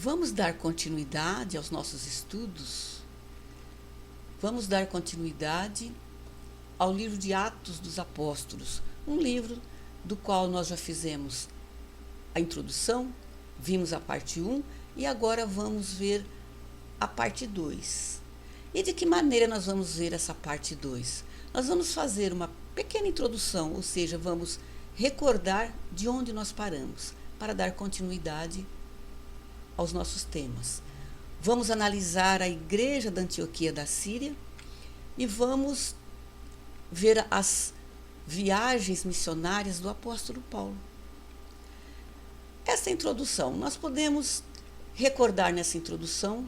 Vamos dar continuidade aos nossos estudos? Vamos dar continuidade ao livro de Atos dos Apóstolos, um livro do qual nós já fizemos a introdução, vimos a parte 1 e agora vamos ver a parte 2. E de que maneira nós vamos ver essa parte 2? Nós vamos fazer uma pequena introdução, ou seja, vamos recordar de onde nós paramos, para dar continuidade aos nossos temas. Vamos analisar a igreja da Antioquia da Síria e vamos ver as viagens missionárias do apóstolo Paulo. Essa introdução, nós podemos recordar nessa introdução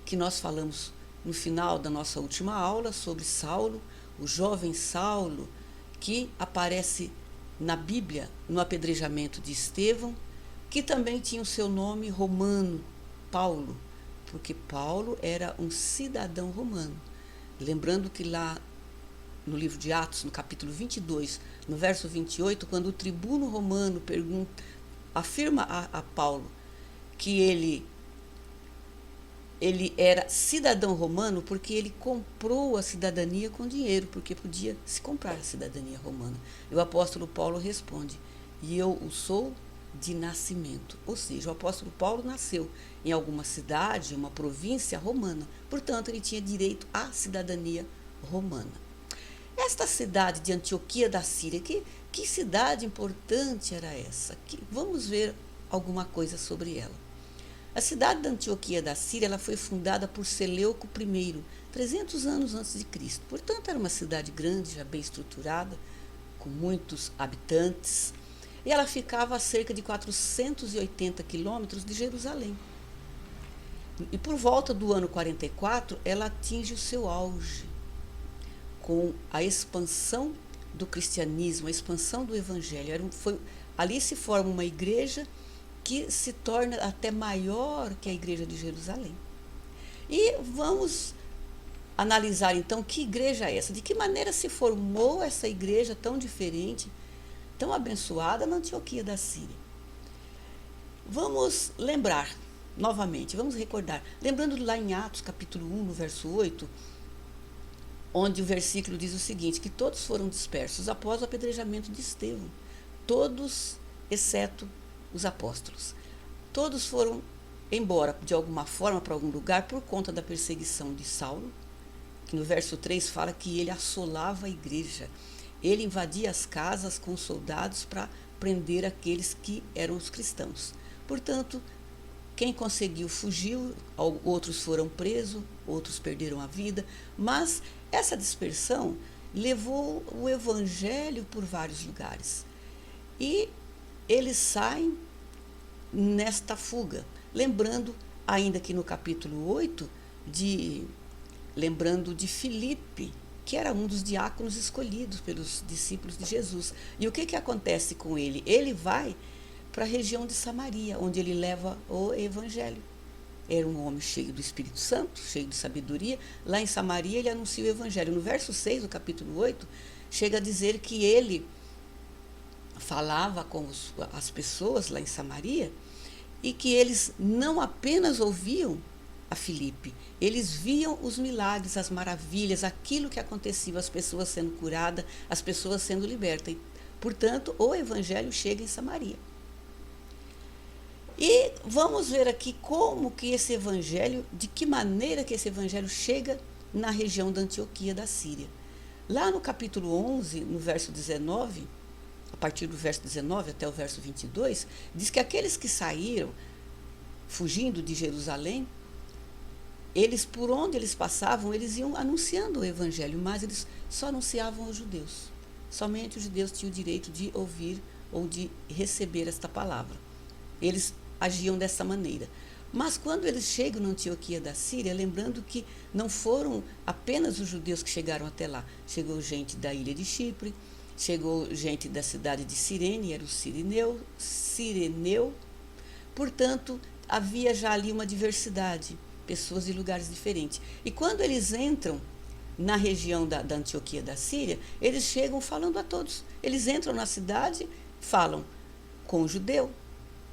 que nós falamos no final da nossa última aula sobre Saulo, o jovem Saulo, que aparece na Bíblia no apedrejamento de Estevão, que também tinha o seu nome romano, Paulo, porque Paulo era um cidadão romano. Lembrando que lá no livro de Atos, no capítulo 22, no verso 28, quando o tribuno romano afirma a Paulo que ele era cidadão romano porque ele comprou a cidadania com dinheiro, porque podia se comprar a cidadania romana. E o apóstolo Paulo responde: e eu o sou de nascimento. Ou seja, o apóstolo Paulo nasceu em alguma cidade, uma província romana, portanto ele tinha direito à cidadania romana. Esta cidade de Antioquia da Síria, que cidade importante era essa? Vamos ver alguma coisa sobre ela. A cidade da Antioquia da Síria ela foi fundada por Seleuco I, 300 anos antes de Cristo. Portanto, era uma cidade grande, já bem estruturada, com muitos habitantes, e ela ficava a cerca de 480 quilômetros de Jerusalém. E por volta do ano 44, ela atinge o seu auge, com a expansão do cristianismo, a expansão do evangelho. Ali se forma uma igreja que se torna até maior que a igreja de Jerusalém. E vamos analisar então que igreja é essa, de que maneira se formou essa igreja tão diferente, tão abençoada na Antioquia da Síria. Vamos lembrar novamente, vamos recordar, lembrando lá em Atos capítulo 1, no verso 8, onde o versículo diz o seguinte, que todos foram dispersos após o apedrejamento de Estevão, todos exceto os apóstolos. Todos foram embora de alguma forma para algum lugar por conta da perseguição de Saulo, que no verso 3 fala que ele assolava a igreja. Ele invadia as casas com soldados para prender aqueles que eram os cristãos. Portanto, quem conseguiu fugiu, outros foram presos, outros perderam a vida, mas essa dispersão levou o evangelho por vários lugares. E eles saem nesta fuga, lembrando, ainda que no capítulo 8, lembrando de Filipe, que era um dos diáconos escolhidos pelos discípulos de Jesus. E o que acontece com ele? Ele vai para a região de Samaria, onde ele leva o evangelho. Era um homem cheio do Espírito Santo, cheio de sabedoria. Lá em Samaria ele anuncia o evangelho. No verso 6 do capítulo 8, chega a dizer que ele falava com as pessoas lá em Samaria e que eles não apenas ouviam a Filipe, eles viam os milagres, as maravilhas, aquilo que acontecia, as pessoas sendo curadas, as pessoas sendo libertas. E, portanto, o evangelho chega em Samaria. E vamos ver aqui como que esse evangelho, de que maneira que esse evangelho chega na região da Antioquia da Síria. Lá no capítulo 11, no verso 19, a partir do verso 19 até o verso 22, diz que aqueles que saíram fugindo de Jerusalém, eles, por onde eles passavam, eles iam anunciando o evangelho, mas eles só anunciavam aos judeus. Somente os judeus tinham o direito de ouvir ou de receber esta palavra. Eles agiam dessa maneira. Mas quando eles chegam na Antioquia da Síria, lembrando que não foram apenas os judeus que chegaram até lá, chegou gente da ilha de Chipre, chegou gente da cidade de Cirene, era o Cireneu. Portanto, havia já ali uma diversidade, pessoas de lugares diferentes. E quando eles entram na região da Antioquia da Síria, eles chegam falando a todos. Eles entram na cidade, falam com o judeu,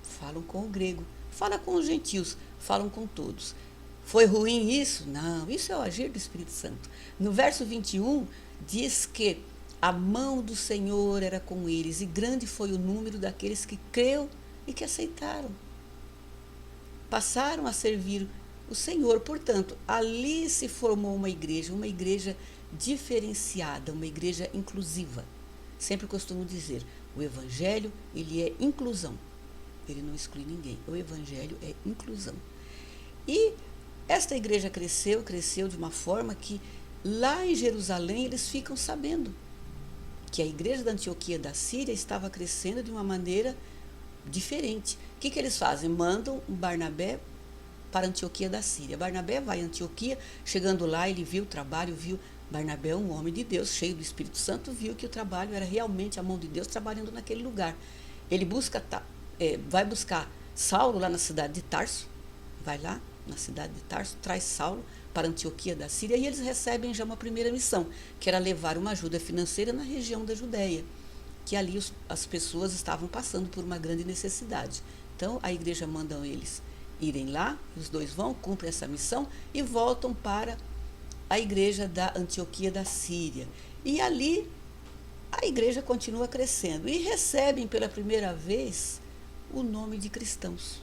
falam com o grego, Fala com os gentios, falam com todos. Foi ruim isso? Não, isso é o agir do Espírito Santo. No verso 21, diz que a mão do Senhor era com eles, e grande foi o número daqueles que creu e que aceitaram. Passaram a servir o Senhor. Portanto, ali se formou uma igreja diferenciada, uma igreja inclusiva. Sempre costumo dizer, o Evangelho, ele é inclusão. Ele não exclui ninguém. O Evangelho é inclusão. E esta igreja cresceu de uma forma que lá em Jerusalém eles ficam sabendo que a igreja da Antioquia da Síria estava crescendo de uma maneira diferente. O que eles fazem? Mandam um Barnabé para Antioquia da Síria. Barnabé vai a Antioquia, chegando lá ele viu o trabalho, viu Barnabé, um homem de Deus, cheio do Espírito Santo, viu que o trabalho era realmente a mão de Deus trabalhando naquele lugar. Ele vai buscar Saulo lá na cidade de Tarso, vai lá na cidade de Tarso, traz Saulo para Antioquia da Síria e eles recebem já uma primeira missão, que era levar uma ajuda financeira na região da Judéia, que ali as pessoas estavam passando por uma grande necessidade. Então a igreja manda eles irem lá, os dois vão, cumprem essa missão e voltam para a igreja da Antioquia da Síria. E ali a igreja continua crescendo e recebem pela primeira vez o nome de cristãos.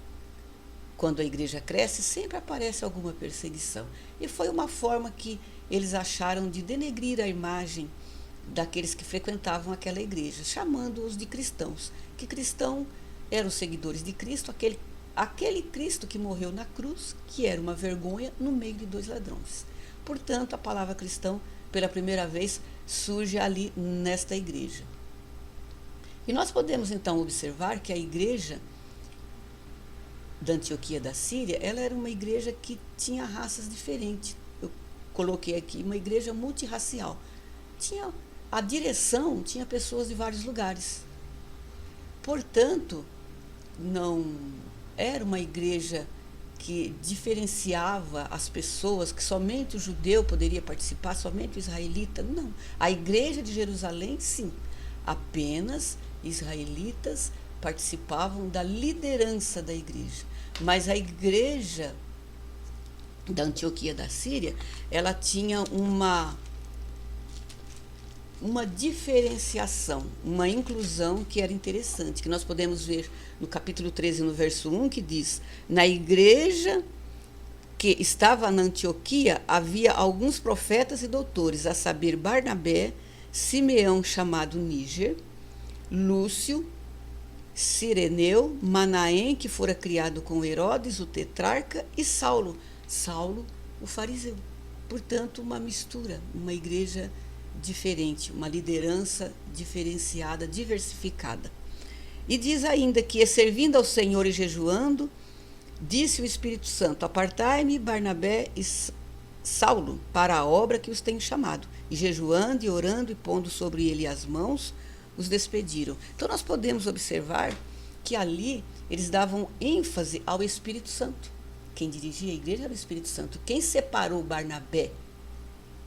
Quando a igreja cresce, sempre aparece alguma perseguição. E foi uma forma que eles acharam de denegrir a imagem daqueles que frequentavam aquela igreja, chamando-os de cristãos. Que cristão eram os seguidores de Cristo, aquele Cristo que morreu na cruz, que era uma vergonha no meio de dois ladrões. Portanto, a palavra cristão, pela primeira vez, surge ali nesta igreja. E nós podemos então observar que a igreja da Antioquia da Síria, ela era uma igreja que tinha raças diferentes. Eu coloquei aqui uma igreja multirracial. A direção tinha pessoas de vários lugares. Portanto, não era uma igreja que diferenciava as pessoas, que somente o judeu poderia participar, somente o israelita. Não. A igreja de Jerusalém, sim. Apenas israelitas participavam da liderança da igreja. Mas a igreja da Antioquia da Síria, ela tinha uma diferenciação, uma inclusão que era interessante, que nós podemos ver no capítulo 13, no verso 1, que diz: na igreja que estava na Antioquia havia alguns profetas e doutores, a saber, Barnabé, Simeão, chamado Níger, Lúcio, Cireneu, Manaém, que fora criado com Herodes, o tetrarca, e Saulo, o fariseu. Portanto, uma mistura, uma igreja diferente, uma liderança diferenciada, diversificada. E diz ainda que, servindo ao Senhor e jejuando, disse o Espírito Santo: apartai-me, Barnabé e Saulo, para a obra que os tenho chamado. E jejuando e orando e pondo sobre ele as mãos, os despediram. Então nós podemos observar que ali eles davam ênfase ao Espírito Santo. Quem dirigia a igreja era o Espírito Santo. Quem separou Barnabé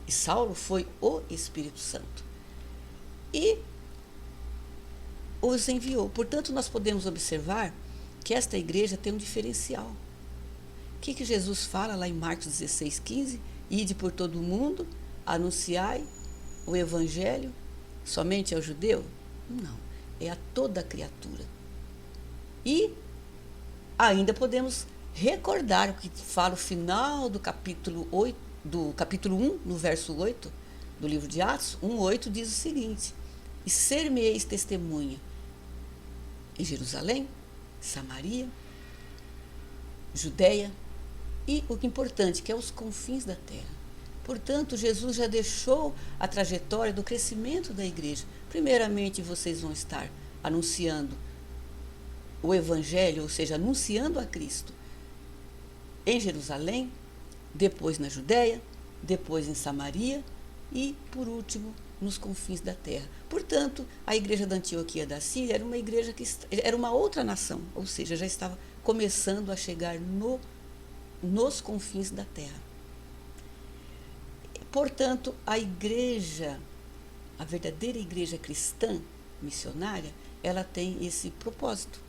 e Saulo foi o Espírito Santo. E os enviou. Portanto, nós podemos observar que esta igreja tem um diferencial. O que Jesus fala lá em Marcos 16:15? Ide por todo o mundo, anunciai o Evangelho somente ao judeu? Não, é a toda criatura. E ainda podemos recordar o que fala o final do capítulo 1, no verso 8, do livro de Atos, 1:8, diz o seguinte: e ser-me-eis testemunha em Jerusalém, Samaria, Judéia e, o que é importante, que é os confins da terra. Portanto, Jesus já deixou a trajetória do crescimento da igreja. Primeiramente, vocês vão estar anunciando o Evangelho, ou seja, anunciando a Cristo em Jerusalém, depois na Judéia, depois em Samaria e, por último, nos confins da terra. Portanto, a igreja da Antioquia da Síria era uma igreja que era uma outra nação, ou seja, já estava começando a chegar nos confins da terra. Portanto, a verdadeira igreja cristã missionária, ela tem esse propósito.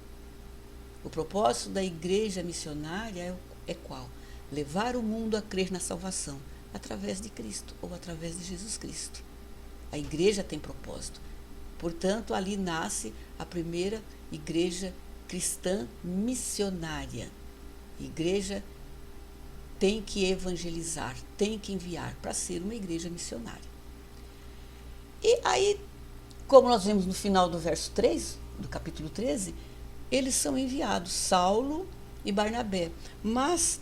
O propósito da igreja missionária é qual? Levar o mundo a crer na salvação, através de Cristo ou através de Jesus Cristo. A igreja tem propósito. Portanto, ali nasce a primeira igreja cristã missionária. A igreja tem que evangelizar, tem que enviar para ser uma igreja missionária. E aí, como nós vemos no final do verso 3, do capítulo 13, eles são enviados, Saulo e Barnabé. Mas,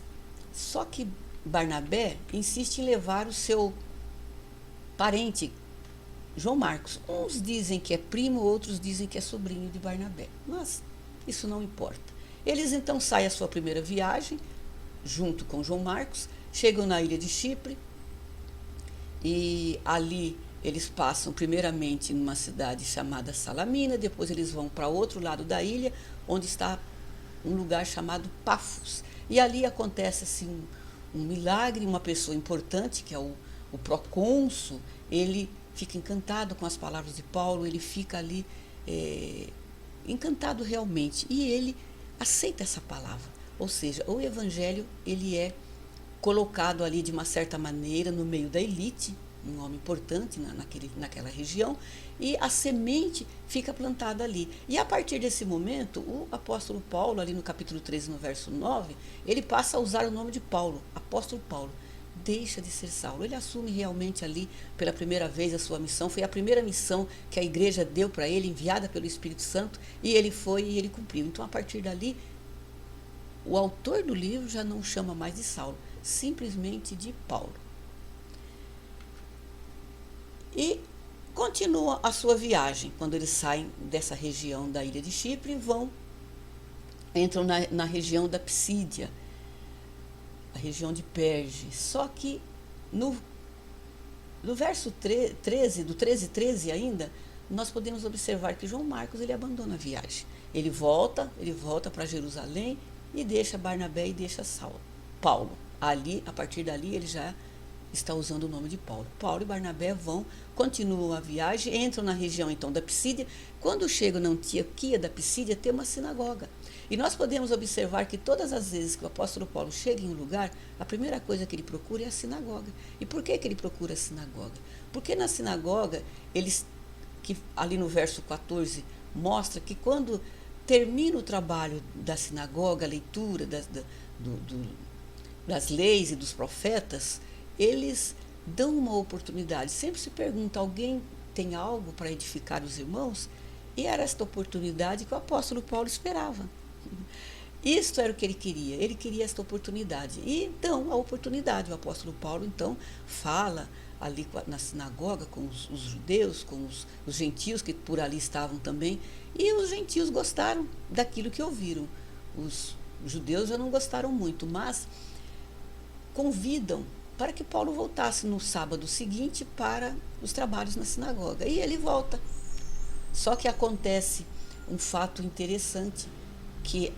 só que Barnabé insiste em levar o seu parente, João Marcos. Uns dizem que é primo, outros dizem que é sobrinho de Barnabé. Mas isso não importa. Eles então saem a sua primeira viagem, junto com João Marcos, chegam na ilha de Chipre, e ali eles passam primeiramente numa cidade chamada Salamina, depois eles vão para outro lado da ilha, onde está um lugar chamado Pafos. E ali acontece assim, um milagre, uma pessoa importante, que é o procônsul, ele fica encantado com as palavras de Paulo, ele fica ali encantado realmente, e ele aceita essa palavra. Ou seja, o evangelho ele é colocado ali de uma certa maneira no meio da elite, um homem importante naquela região, e a semente fica plantada ali. E a partir desse momento, o apóstolo Paulo, ali no capítulo 13, no verso 9, ele passa a usar o nome de Paulo, apóstolo Paulo. Deixa de ser Saulo. Ele assume realmente ali pela primeira vez a sua missão. Foi a primeira missão que a igreja deu para ele, enviada pelo Espírito Santo, e ele foi e ele cumpriu. Então, a partir dali, o autor do livro já não chama mais de Saulo, simplesmente de Paulo. E continua a sua viagem. Quando eles saem dessa região da ilha de Chipre, entram na região da Psídia, a região de Perge. Só que no verso 13, do 13 ainda, nós podemos observar que João Marcos ele abandona a viagem. Ele volta para Jerusalém e deixa Barnabé e deixa Paulo. Ali, a partir dali, ele já está usando o nome de Paulo. Paulo e Barnabé continuam a viagem, entram na região então da Psídia. Quando chegam na Antioquia da Psídia, tem uma sinagoga. E nós podemos observar que todas as vezes que o apóstolo Paulo chega em um lugar, a primeira coisa que ele procura é a sinagoga. E por que ele procura a sinagoga? Porque na sinagoga, que ali no verso 14, mostra que quando termina o trabalho da sinagoga, a leitura das leis e dos profetas, eles dão uma oportunidade. Sempre se pergunta, alguém tem algo para edificar os irmãos? E era esta oportunidade que o apóstolo Paulo esperava. Isto era o que ele queria esta oportunidade. E então, a oportunidade, o apóstolo Paulo então fala ali na sinagoga com os judeus, com os gentios que por ali estavam também, e os gentios gostaram daquilo que ouviram. Os judeus já não gostaram muito, mas convidam para que Paulo voltasse no sábado seguinte para os trabalhos na sinagoga. E ele volta. Só que acontece um fato interessante, que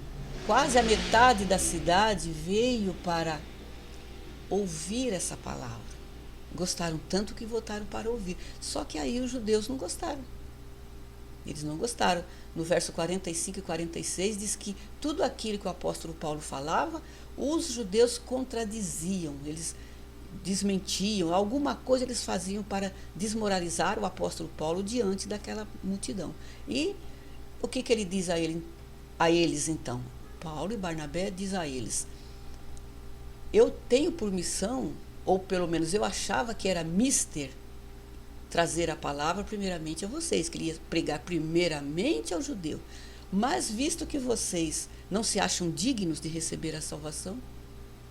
quase a metade da cidade veio para ouvir essa palavra. Gostaram tanto que voltaram para ouvir. Só que aí os judeus não gostaram. Eles não gostaram. No verso 45 e 46 diz que tudo aquilo que o apóstolo Paulo falava, os judeus contradiziam, eles desmentiam, alguma coisa eles faziam para desmoralizar o apóstolo Paulo diante daquela multidão. E o que ele diz a eles então? Paulo e Barnabé diz a eles: eu tenho por missão, ou pelo menos eu achava que era mister trazer a palavra primeiramente a vocês, queria pregar primeiramente ao judeu, mas visto que vocês não se acham dignos de receber a salvação,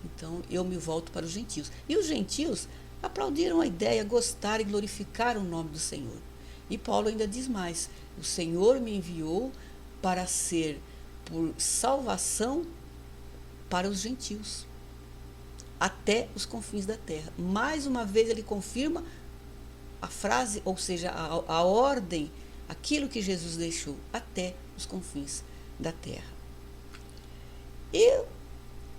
então eu me volto para os gentios. E os gentios aplaudiram a ideia, gostaram e glorificaram o nome do Senhor. E Paulo ainda diz mais: o Senhor me enviou para ser por salvação para os gentios, até os confins da terra. Mais uma vez ele confirma a frase, ou seja, a ordem, aquilo que Jesus deixou, até os confins da terra. E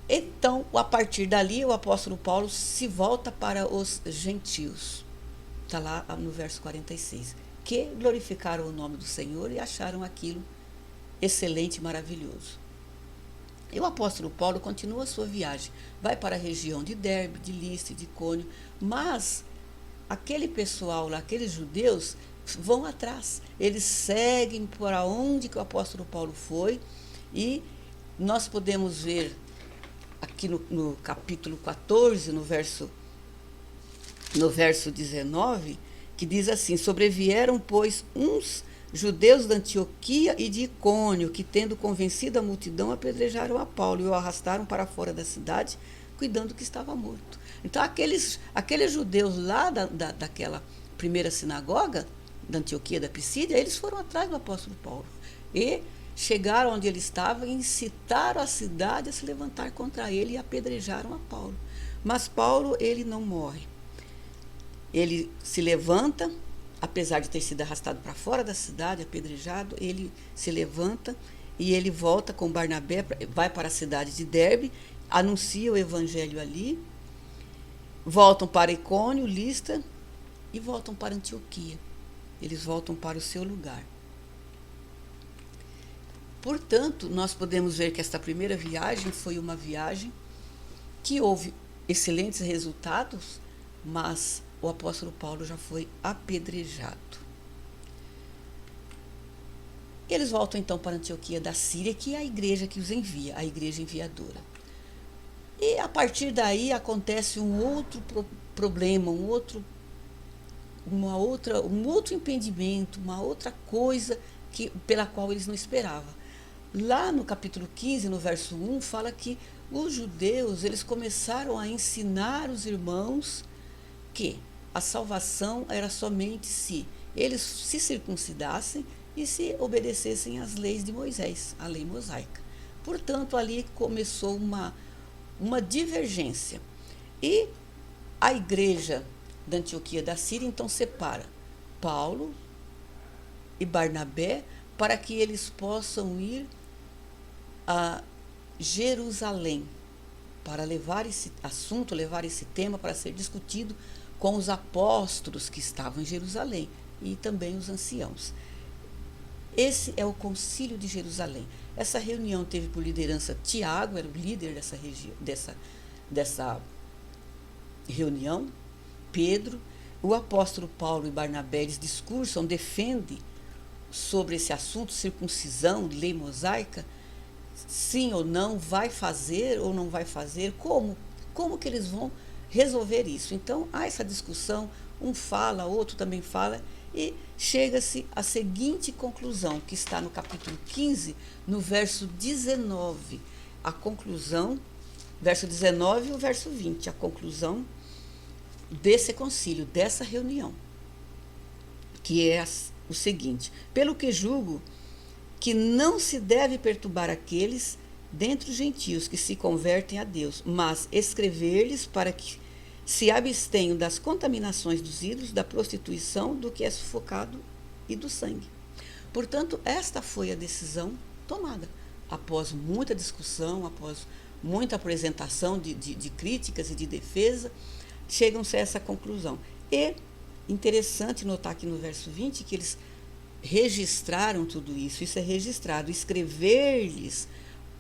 então, a partir dali, o apóstolo Paulo se volta para os gentios. Está lá no verso 46. Que glorificaram o nome do Senhor e acharam aquilo excelente e maravilhoso. E o apóstolo Paulo continua a sua viagem, vai para a região de Derbe, de Listra, de Icônio, mas aquele pessoal lá, aqueles judeus, vão atrás. Eles seguem para onde que o apóstolo Paulo foi, e nós podemos ver aqui no capítulo 14, no verso 19, que diz assim: sobrevieram, pois, uns judeus da Antioquia e de Icônio, que, tendo convencido a multidão, apedrejaram a Paulo e o arrastaram para fora da cidade, cuidando que estava morto. Então, aqueles judeus lá daquela primeira sinagoga, da Antioquia, da Pisídia, eles foram atrás do apóstolo Paulo. E chegaram onde ele estava e incitaram a cidade a se levantar contra ele e apedrejaram a Paulo. Mas Paulo, ele não morre. Ele se levanta, apesar de ter sido arrastado para fora da cidade, apedrejado, ele se levanta e ele volta com Barnabé, vai para a cidade de Derbe, anuncia o evangelho ali, voltam para Icônio, Listra, e voltam para Antioquia. Eles voltam para o seu lugar. Portanto, nós podemos ver que esta primeira viagem foi uma viagem que houve excelentes resultados, mas o apóstolo Paulo já foi apedrejado. Eles voltam então para Antioquia da Síria, que é a igreja que os envia, a igreja enviadora. E a partir daí acontece um outro problema, um outro impedimento, uma outra coisa pela qual eles não esperavam. Lá no capítulo 15, no verso 1, fala que os judeus, eles começaram a ensinar os irmãos que a salvação era somente se eles se circuncidassem e se obedecessem às leis de Moisés, a lei mosaica. Portanto, ali começou uma divergência. E a igreja da Antioquia da Síria, então, separa Paulo e Barnabé para que eles possam ir a Jerusalém, para levar esse assunto, levar esse tema para ser discutido com os apóstolos que estavam em Jerusalém e também os anciãos. Esse é o Concílio de Jerusalém. Essa reunião teve por liderança Tiago, era o líder dessa reunião, Pedro, o apóstolo Paulo e Barnabé, eles discursam, defendem sobre esse assunto, circuncisão, lei mosaica, sim ou não, vai fazer ou não vai fazer, como que eles vão resolver isso. Então, há essa discussão, um fala, outro também fala, e chega-se à seguinte conclusão, que está no capítulo 15, no verso 19, a conclusão, verso 19 e o verso 20, a conclusão desse concílio, dessa reunião, que é o seguinte: pelo que julgo que não se deve perturbar aqueles dentre os gentios que se convertem a Deus, mas escrever-lhes para que se abstenham das contaminações dos ídolos, da prostituição, do que é sufocado e do sangue. Portanto, esta foi a decisão tomada. Após muita discussão, após muita apresentação de críticas e de defesa, chegam-se a essa conclusão. E interessante notar aqui no verso 20 que eles registraram tudo isso. Isso é registrado. Escrever-lhes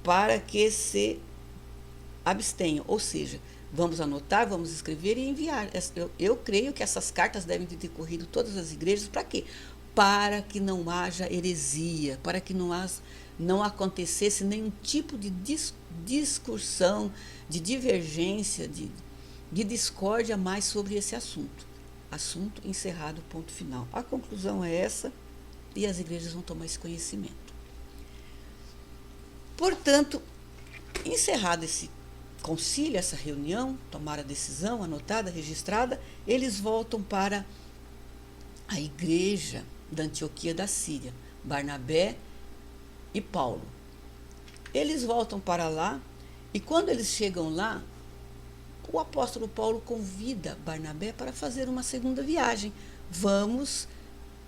para que se abstenham. Ou seja, vamos anotar, vamos escrever e enviar. Eu creio que essas cartas devem ter corrido todas as igrejas. Para quê? Para que não haja heresia, para que não acontecesse nenhum tipo de discussão, de divergência, de discórdia mais sobre esse assunto. Assunto encerrado, ponto final. A conclusão é essa e as igrejas vão tomar esse conhecimento. Portanto, encerrado esse concílio, essa reunião, tomaram a decisão, anotada, registrada, eles voltam para a igreja da Antioquia da Síria, Barnabé e Paulo. Eles voltam para lá e quando eles chegam lá, o apóstolo Paulo convida Barnabé para fazer uma segunda viagem. Vamos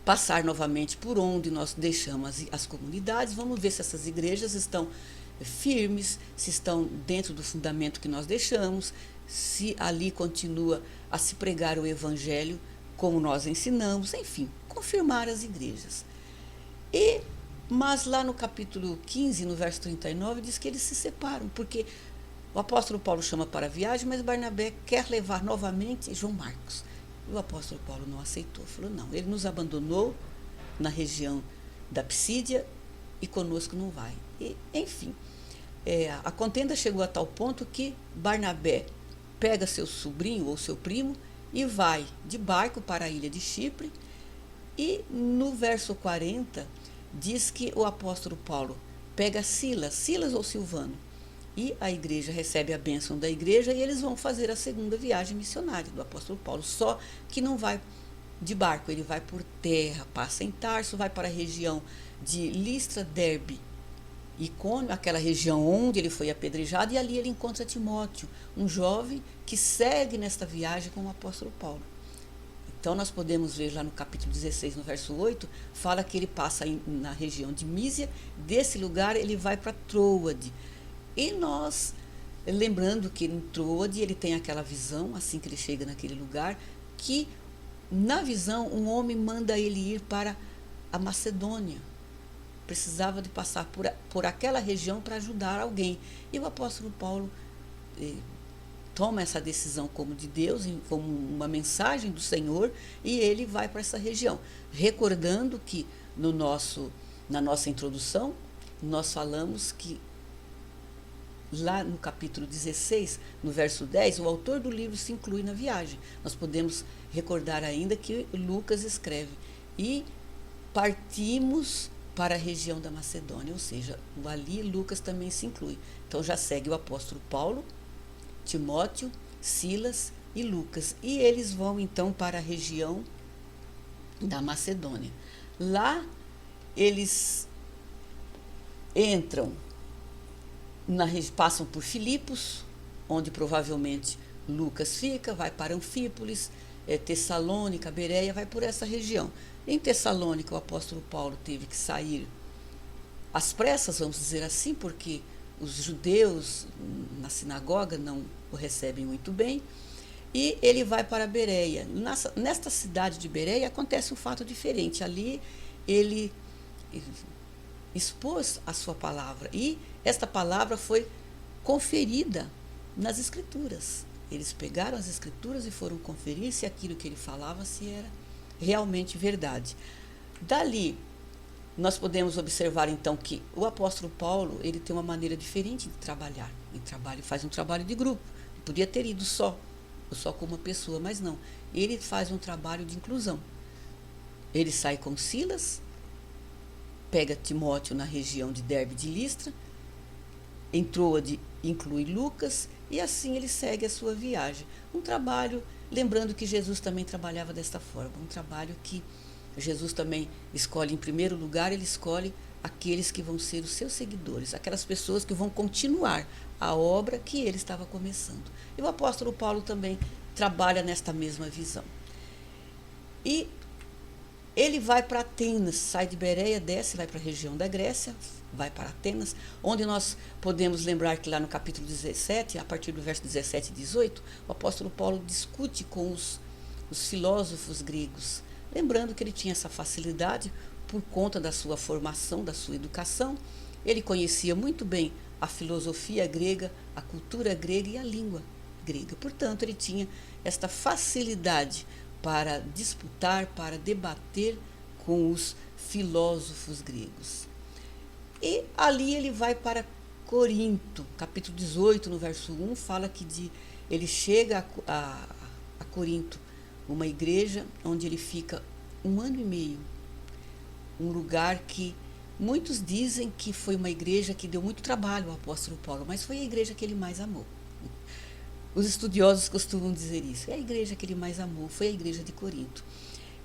passar novamente por onde nós deixamos as comunidades, vamos ver se essas igrejas estão firmes, se estão dentro do fundamento que nós deixamos, se ali continua a se pregar o evangelho como nós ensinamos, enfim, confirmar as igrejas. E Mas lá no capítulo 15, no verso 39, diz que eles se separam, porque o apóstolo Paulo chama para a viagem, mas Barnabé quer levar novamente João Marcos. E o apóstolo Paulo não aceitou, falou, não, ele nos abandonou na região da Psídia e conosco não vai. E, enfim, a contenda chegou a tal ponto que Barnabé pega seu sobrinho ou seu primo e vai de barco para a ilha de Chipre. E no verso 40 diz que o apóstolo Paulo pega Silas ou Silvano, e a igreja recebe a bênção da igreja e eles vão fazer a segunda viagem missionária do apóstolo Paulo, só que não vai de barco, ele vai por terra, passa em Tarso, vai para a região de Listra, Derbe, Icônio, aquela região onde ele foi apedrejado, e ali ele encontra Timóteo, um jovem que segue nesta viagem com o apóstolo Paulo. Então nós podemos ver lá no capítulo 16, no verso 8, fala que ele passa na região de Mísia, desse lugar ele vai para Troade. E nós, lembrando que em Troade ele tem aquela visão, assim que ele chega naquele lugar, que na visão um homem manda ele ir para a Macedônia. Precisava de passar por aquela região para ajudar alguém. E o apóstolo Paulo toma essa decisão como de Deus, como uma mensagem do Senhor, e ele vai para essa região. Recordando que na nossa introdução, nós falamos que lá no capítulo 16, no verso 10, o autor do livro se inclui na viagem. Nós podemos recordar ainda que Lucas escreve, e partimos para a região da Macedônia, ou seja, ali Lucas também se inclui. Então já segue o apóstolo Paulo, Timóteo, Silas e Lucas, e eles vão então para a região da Macedônia. Lá eles entram, passam por Filipos, onde provavelmente Lucas fica, vai para Anfípolis, Tessalônica, Bereia, vai por essa região. Em Tessalônica, o apóstolo Paulo teve que sair às pressas, vamos dizer assim, porque os judeus na sinagoga não o recebem muito bem, e ele vai para Bereia. Nesta cidade de Bereia acontece um fato diferente. Ali ele expôs a sua palavra, e esta palavra foi conferida nas escrituras. Eles pegaram as escrituras e foram conferir se aquilo que ele falava se era realmente verdade. Dali nós podemos observar então que o apóstolo Paulo, ele tem uma maneira diferente de trabalhar. Ele faz um trabalho de grupo. Ele podia ter ido só com uma pessoa, mas não. Ele faz um trabalho de inclusão. Ele sai com Silas, pega Timóteo na região de Derbe de Listra, em Troade inclui Lucas, e assim ele segue a sua viagem. Um trabalho, lembrando que Jesus também trabalhava desta forma, um trabalho que Jesus também escolhe, em primeiro lugar, ele escolhe aqueles que vão ser os seus seguidores, aquelas pessoas que vão continuar a obra que ele estava começando. E o apóstolo Paulo também trabalha nesta mesma visão. E ele vai para Atenas, sai de Bereia, desce, vai para a região da Grécia, vai para Atenas, onde nós podemos lembrar que lá no capítulo 17, a partir do verso 17 e 18, o apóstolo Paulo discute com os filósofos gregos, lembrando que ele tinha essa facilidade por conta da sua formação, da sua educação. Ele conhecia muito bem a filosofia grega, a cultura grega e a língua grega. Portanto, ele tinha esta facilidade para disputar, para debater com os filósofos gregos. E ali ele vai para Corinto, capítulo 18, no verso 1, fala que ele chega a Corinto, uma igreja onde ele fica 1 ano e meio, um lugar que muitos dizem que foi uma igreja que deu muito trabalho ao apóstolo Paulo, mas foi a igreja que ele mais amou. Os estudiosos costumam dizer isso, é a igreja que ele mais amou, foi a igreja de Corinto.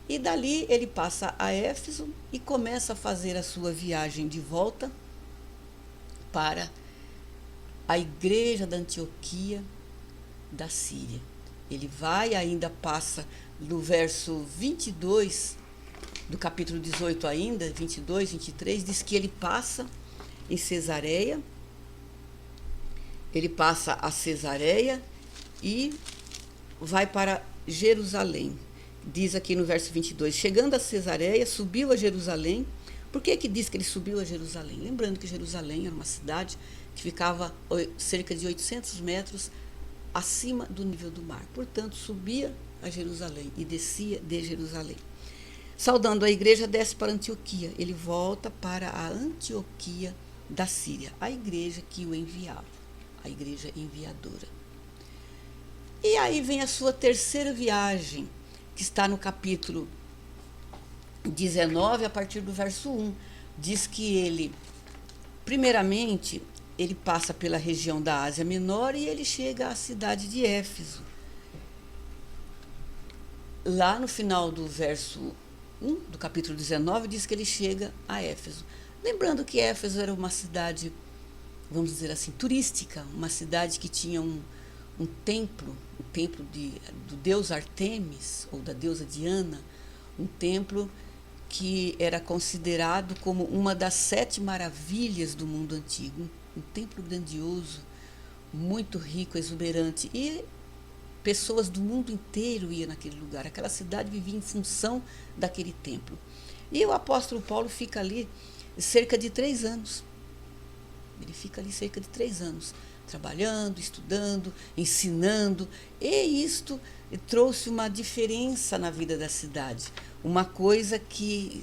E dali ele passa a Éfeso e começa a fazer a sua viagem de volta para a igreja da Antioquia da Síria. Ele vai, ainda passa no verso 22 do capítulo 18 ainda, 22, 23, diz que ele passa em Cesareia, ele passa a Cesareia e vai para Jerusalém. Diz aqui no verso 22, chegando a Cesareia, subiu a Jerusalém, Por que diz que ele subiu a Jerusalém? Lembrando que Jerusalém era uma cidade que ficava cerca de 800 metros acima do nível do mar. Portanto, subia a Jerusalém e descia de Jerusalém. Saudando a igreja, desce para Antioquia. Ele volta para a Antioquia da Síria, a igreja que o enviava, a igreja enviadora. E aí vem a sua terceira viagem, que está no capítulo 19, a partir do verso 1. Diz que ele, primeiramente, ele passa pela região da Ásia Menor e ele chega à cidade de Éfeso. Lá no final do verso 1 do capítulo 19, diz que ele chega a Éfeso. Lembrando que Éfeso era uma cidade, vamos dizer assim, turística, uma cidade que tinha um templo, o templo do deus Artemis, ou da deusa Diana, um templo que era considerado como uma das 7 maravilhas do mundo antigo, um templo grandioso, muito rico, exuberante, e pessoas do mundo inteiro iam naquele lugar. Aquela cidade vivia em função daquele templo. E o apóstolo Paulo fica ali cerca de 3 anos. Ele fica ali cerca de 3 anos, trabalhando, estudando, ensinando. E isto trouxe uma diferença na vida da cidade. Uma coisa que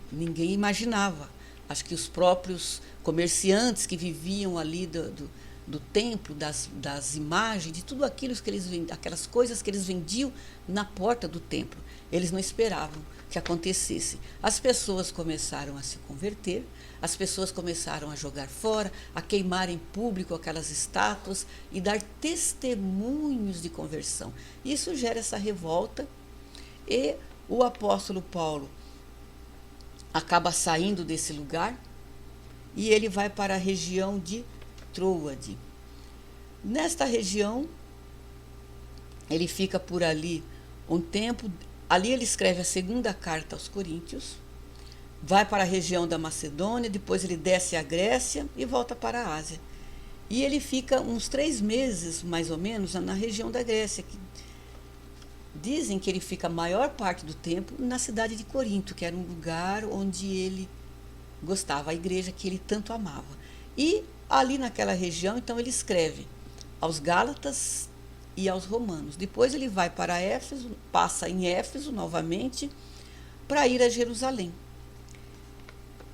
ninguém imaginava. Acho que os próprios comerciantes que viviam ali do templo, das imagens, de tudo aquilo que eles vendiam, aquelas coisas que eles vendiam na porta do templo. Eles não esperavam que acontecesse. As pessoas começaram a se converter, as pessoas começaram a jogar fora, a queimar em público aquelas estátuas e dar testemunhos de conversão. Isso gera essa revolta e o apóstolo Paulo acaba saindo desse lugar e ele vai para a região de Troade. Nesta região, ele fica por ali um tempo. Ali ele escreve a segunda carta aos Coríntios, vai para a região da Macedônia, depois ele desce à Grécia e volta para a Ásia. E ele fica uns 3 meses, mais ou menos, na região da Grécia. Que dizem que ele fica a maior parte do tempo na cidade de Corinto, que era um lugar onde ele gostava, a igreja que ele tanto amava. E ali naquela região, então, ele escreve aos Gálatas e aos Romanos. Depois ele vai para Éfeso, passa em Éfeso novamente, para ir a Jerusalém.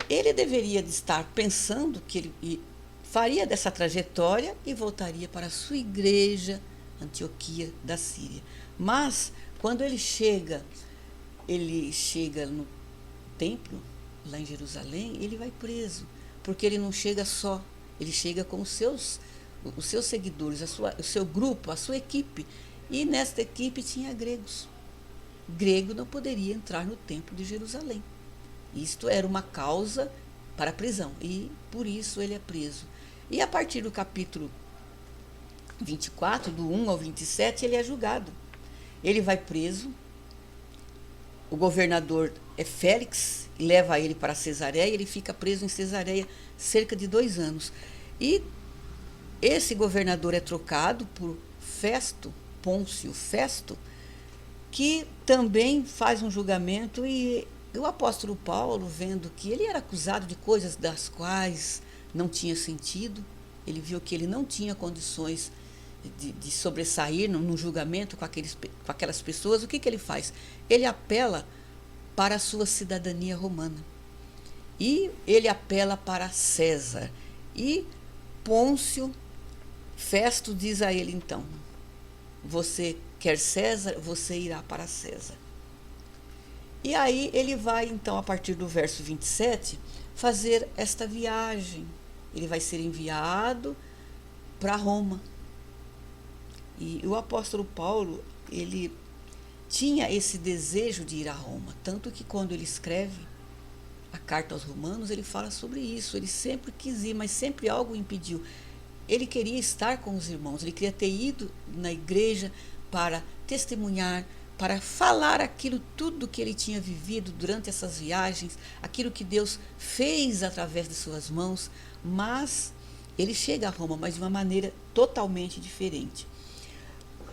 Ele deveria de estar pensando que ele faria dessa trajetória e voltaria para a sua igreja, Antioquia da Síria. Mas, quando ele chega no templo, lá em Jerusalém, ele vai preso, porque ele não chega só, ele chega com os seus seguidores, o seu grupo, a sua equipe. E nesta equipe tinha gregos. Grego não poderia entrar no templo de Jerusalém. Isto era uma causa para a prisão, e por isso ele é preso. E a partir do capítulo 24, do 1 ao 27, ele é julgado. Ele vai preso, o governador é Félix, leva ele para Cesareia, ele fica preso em Cesareia cerca de 2 anos. E esse governador é trocado por Festo, Pôncio Festo, que também faz um julgamento, e o apóstolo Paulo, vendo que ele era acusado de coisas das quais não tinha sentido, ele viu que ele não tinha condições de sobressair num julgamento com aquelas pessoas. O que ele faz? Ele apela para a sua cidadania romana. E ele apela para César. E Pôncio Festo diz a ele, então, você quer César, você irá para César. E aí ele vai, então, a partir do verso 27, fazer esta viagem. Ele vai ser enviado para Roma. E o apóstolo Paulo, ele tinha esse desejo de ir a Roma, tanto que quando ele escreve a carta aos Romanos, ele fala sobre isso. Ele sempre quis ir, mas sempre algo o impediu. Ele queria estar com os irmãos, ele queria ter ido na igreja para testemunhar, para falar aquilo tudo que ele tinha vivido durante essas viagens, aquilo que Deus fez através de suas mãos, mas ele chega a Roma, mas de uma maneira totalmente diferente.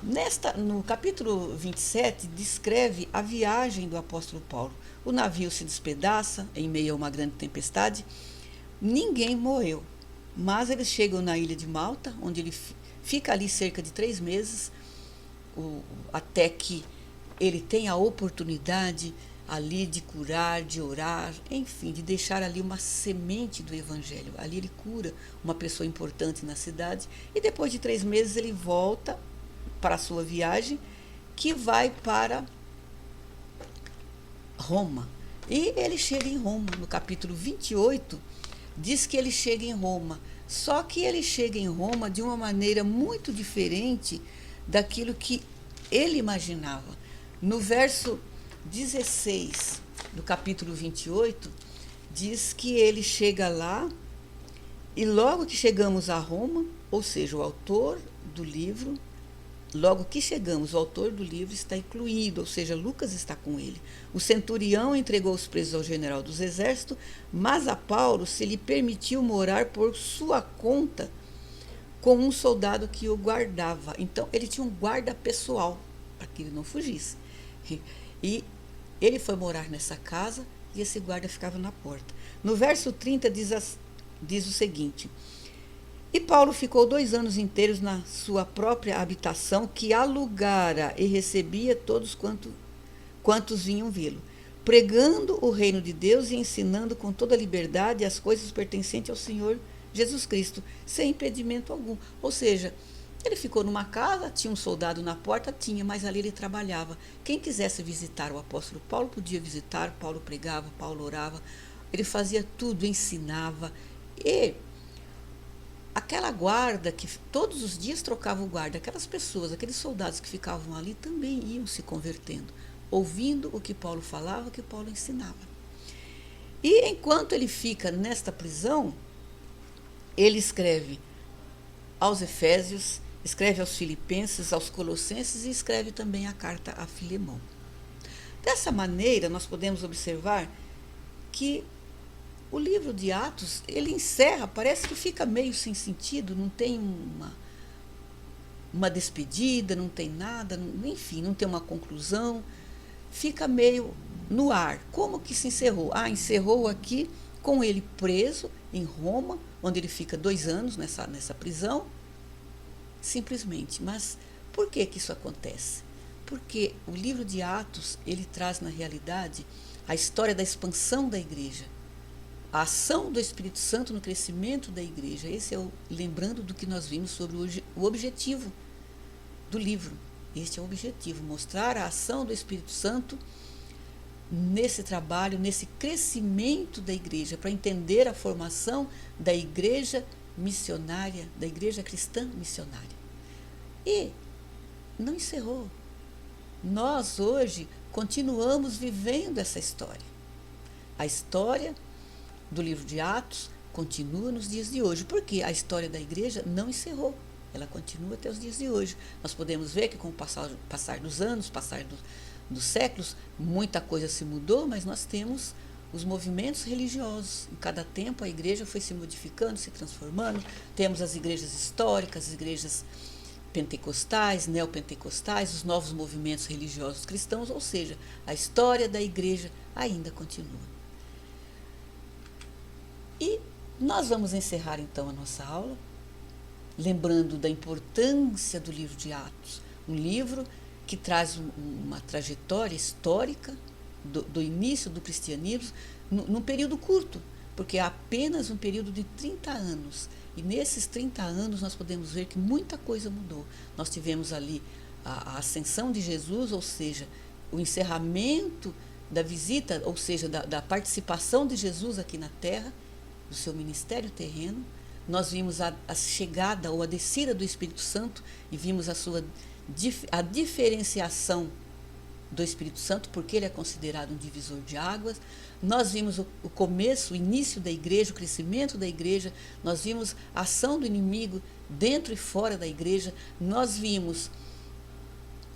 No capítulo 27, descreve a viagem do apóstolo Paulo. O navio se despedaça em meio a uma grande tempestade. Ninguém morreu, mas eles chegam na ilha de Malta, onde ele fica ali cerca de 3 meses, até que ele tem a oportunidade ali de curar, de orar, enfim, de deixar ali uma semente do evangelho. Ali ele cura uma pessoa importante na cidade e depois de 3 meses ele volta para a sua viagem, que vai para Roma. E ele chega em Roma, no capítulo 28, diz que ele chega em Roma. Só que ele chega em Roma de uma maneira muito diferente daquilo que ele imaginava. No verso 16 do capítulo 28, diz que ele chega lá e logo que chegamos a Roma, ou seja, o autor do livro, logo que chegamos, o autor do livro está incluído, ou seja, Lucas está com ele. O centurião entregou os presos ao general dos exércitos, mas a Paulo se lhe permitiu morar por sua conta com um soldado que o guardava. Então, ele tinha um guarda pessoal, para que ele não fugisse. E ele foi morar nessa casa e esse guarda ficava na porta. No verso 30 diz o seguinte: e Paulo ficou 2 anos inteiros na sua própria habitação, que alugara e recebia todos quantos vinham vê-lo, pregando o reino de Deus e ensinando com toda liberdade as coisas pertencentes ao Senhor Jesus Cristo, sem impedimento algum. Ou seja, ele ficou numa casa, tinha um soldado na porta, mas ali ele trabalhava. Quem quisesse visitar o apóstolo Paulo podia visitar, Paulo pregava, Paulo orava, ele fazia tudo, ensinava. E aquela guarda que todos os dias trocava o guarda, aquelas pessoas, aqueles soldados que ficavam ali também iam se convertendo, ouvindo o que Paulo falava, o que Paulo ensinava. E enquanto ele fica nesta prisão, ele escreve aos Efésios, escreve aos Filipenses, aos Colossenses e escreve também a carta a Filemão. Dessa maneira, nós podemos observar que o livro de Atos, ele encerra, parece que fica meio sem sentido, não tem uma despedida, não tem nada, enfim, não tem uma conclusão, fica meio no ar. Como que se encerrou? Encerrou aqui com ele preso em Roma, onde ele fica 2 anos nessa prisão, simplesmente. Mas por que isso acontece? Porque o livro de Atos, ele traz na realidade a história da expansão da igreja, a ação do Espírito Santo no crescimento da igreja. Esse é lembrando do que nós vimos sobre o objetivo do livro. Este é o objetivo, mostrar a ação do Espírito Santo nesse trabalho, nesse crescimento da igreja, para entender a formação da igreja missionária, da igreja cristã missionária. E não encerrou. Nós hoje continuamos vivendo essa história. A história do livro de Atos continua nos dias de hoje, porque a história da igreja não encerrou, ela continua até os dias de hoje. Nós podemos ver que com o passar dos anos, dos séculos, muita coisa se mudou, mas nós temos os movimentos religiosos. Em cada tempo a igreja foi se modificando, se transformando. Temos as igrejas históricas, as igrejas pentecostais, neopentecostais, os novos movimentos religiosos cristãos, ou seja, a história da igreja ainda continua. E nós vamos encerrar então a nossa aula, lembrando da importância do livro de Atos, um livro que traz uma trajetória histórica do início do cristianismo num período curto, porque é apenas um período de 30 anos. E nesses 30 anos nós podemos ver que muita coisa mudou. Nós tivemos ali a ascensão de Jesus, ou seja, o encerramento da visita, ou seja, da participação de Jesus aqui na terra, do seu ministério terreno. Nós vimos a chegada ou a descida do Espírito Santo e vimos a diferenciação do Espírito Santo, porque ele é considerado um divisor de águas. Nós vimos o começo, o início da igreja, o crescimento da igreja. Nós vimos a ação do inimigo dentro e fora da igreja. Nós vimos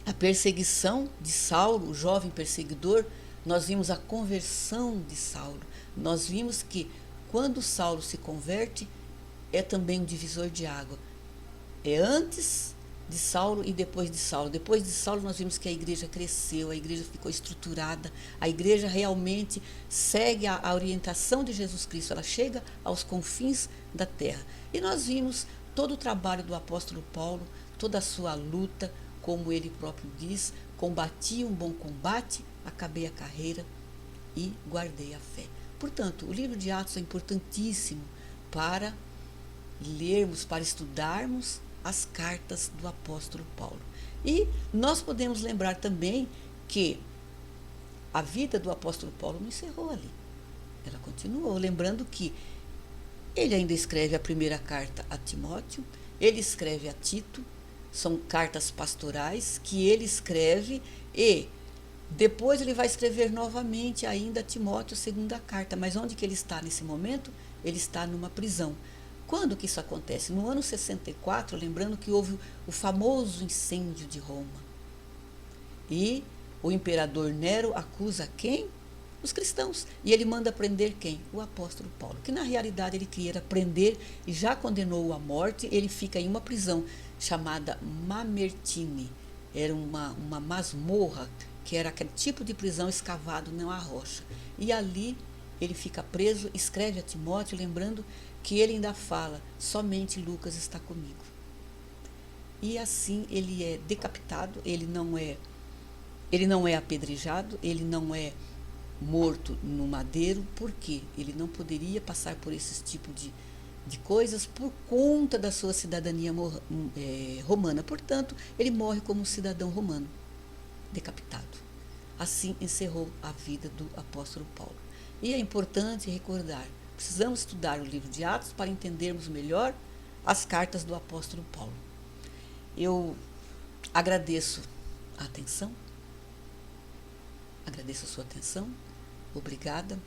a perseguição de Saulo, o jovem perseguidor. Nós vimos a conversão de Saulo. Nós vimos que quando Saulo se converte, é também um divisor de água. É antes de Saulo e depois de Saulo. Depois de Saulo nós vimos que a igreja cresceu, a igreja ficou estruturada, a igreja realmente segue a orientação de Jesus Cristo, ela chega aos confins da terra. E nós vimos todo o trabalho do apóstolo Paulo, toda a sua luta, como ele próprio diz, combati um bom combate, acabei a carreira e guardei a fé. Portanto, o livro de Atos é importantíssimo para lermos, para estudarmos as cartas do apóstolo Paulo. E nós podemos lembrar também que a vida do apóstolo Paulo não encerrou ali. Ela continuou, lembrando que ele ainda escreve a primeira carta a Timóteo, ele escreve a Tito, são cartas pastorais que ele escreve e depois ele vai escrever novamente ainda a Timóteo, a segunda carta. Mas onde que ele está nesse momento? Ele está numa prisão. Quando que isso acontece? No ano 64, lembrando que houve o famoso incêndio de Roma. E o imperador Nero acusa quem? Os cristãos. E ele manda prender quem? O apóstolo Paulo, que na realidade ele queria prender e já condenou-o à morte. Ele fica em uma prisão chamada Mamertine. Era uma masmorra, que era aquele tipo de prisão escavado na rocha. E ali ele fica preso, escreve a Timóteo, lembrando que ele ainda fala, somente Lucas está comigo. E assim ele é decapitado, ele não é apedrejado, ele não é morto no madeiro, porque ele não poderia passar por esse tipo de coisas por conta da sua cidadania romana. Portanto, ele morre como cidadão romano, decapitado. Assim encerrou a vida do apóstolo Paulo. E é importante recordar, precisamos estudar o livro de Atos para entendermos melhor as cartas do apóstolo Paulo. Eu agradeço a atenção, agradeço a sua atenção, obrigada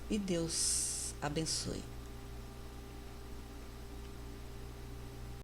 e Deus abençoe.